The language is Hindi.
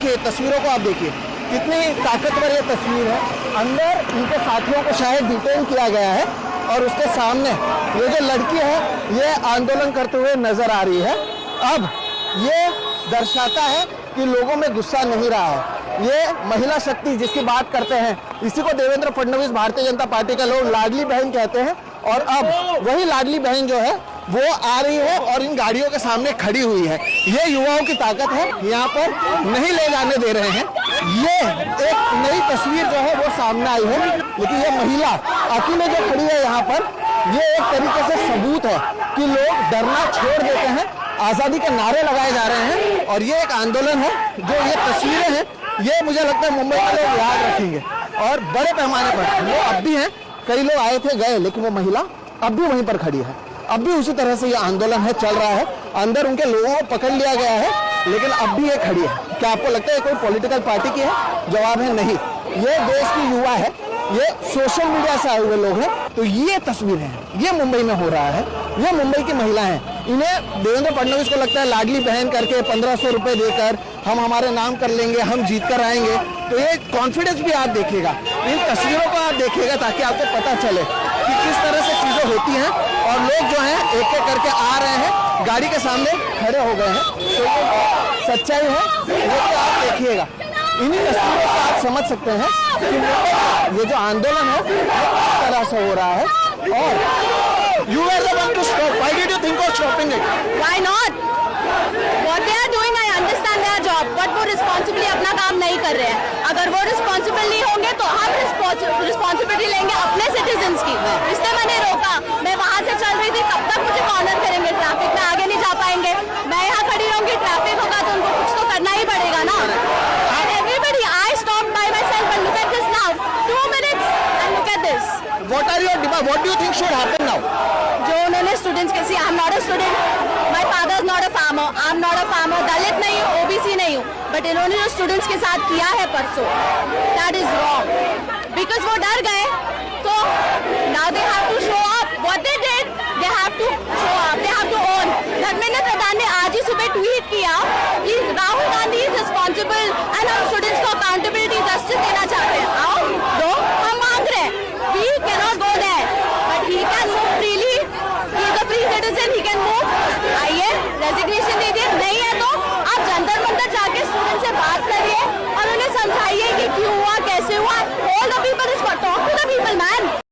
देखिए तस्वीरों को, आप देखिए कितनी ताकतवर ये तस्वीर है। अंदर इनके साथियों को शायद डिटेन किया गया है और उसके सामने ये जो लड़की है ये आंदोलन करते हुए नजर आ रही है। अब ये दर्शाता है कि लोगों में गुस्सा नहीं रहा है। ये महिला शक्ति जिसकी बात करते हैं, इसी को देवेंद्र फडणवीस भारतीय जनता पार्टी के लोग लाडली बहन कहते हैं। और अब वही लाडली बहन जो है वो आ रही है और इन गाड़ियों के सामने खड़ी हुई है। ये युवाओं की ताकत है, यहाँ पर नहीं ले जाने दे रहे हैं। ये एक नई तस्वीर जो है वो सामने आई है, लेकिन ये महिला अकेले जो खड़ी है यहाँ पर, ये एक तरीके से सबूत है कि लोग डरना छोड़ देते हैं, आज़ादी के नारे लगाए जा रहे हैं और ये एक आंदोलन है। जो ये तस्वीरें हैं ये मुझे लगता है मुंबई के लोग याद रखेंगे और बड़े पैमाने पर वो अब भी हैं। कई लोग आए थे गए, लेकिन वो महिला अब भी वहीं पर खड़ी है। अब भी उसी तरह से ये आंदोलन है, चल रहा है। अंदर उनके लोगों को पकड़ लिया गया है, लेकिन अब भी ये खड़ी है। क्या आपको लगता है कोई पॉलिटिकल पार्टी की है? जवाब है नहीं। ये देश की युवा है, ये सोशल मीडिया से आए हुए लोग हैं। तो ये तस्वीर है, ये मुंबई में हो रहा है। ये मुंबई की महिला हैं। इन्हें देवेंद्र फडणवीस को लगता है लाडली बहन करके 1500 रुपए देकर हम हमारे नाम कर लेंगे, हम जीत कर आएंगे। तो ये कॉन्फिडेंस भी आप देखिएगा, इन तस्वीरों को आप देखिएगा, ताकि आपको पता चले कि किस तरह से चीजें होती हैं। और लोग जो हैं एक एक करके आ रहे हैं, गाड़ी के सामने खड़े हो गए हैं। तो ये सच्चाई है, ये तो आप देखिएगा। इन्हीं तस्वीरों से आप समझ सकते हैं कि ये जो आंदोलन है किस तरह से हो रहा है। और you were the one to stop. Why did you think of stopping it? Why not? What they are doing, I understand their job, but वो रिस्पॉन्सिबली अपना काम नहीं कर रहे हैं। अगर वो रिस्पॉन्सिबल नहीं होंगे तो हम रिस्पॉन्सिबिलिटी लेंगे अपने सिटीजन्स की। इसलिए मैंने रोका। मैं वहाँ से चल रही थी, तब तक मुझे कॉर्नर करेंगे, ट्रैफिक में आगे नहीं जा पाएंगे। मैं यहाँ खड़ी रहूंगी, ट्रैफिक होगा तो उनको कुछ तो करना ही पड़ेगा ना। And everybody, I stopped by myself and look at this now. 2 minutes and look at this. What are your demands? What do you think should happen now? जो उन्होंने स्टूडेंट्स के, I am not a student, my father is not a farmer, I am not a farmer, Dalit नहीं हूँ, ओबीसी नहीं हूँ, बट इन्होंने जो स्टूडेंट्स के साथ किया है परसों, दैट इज रॉन्ग। बिकॉज वो डर गए, तो now they have to show up what they did, they have to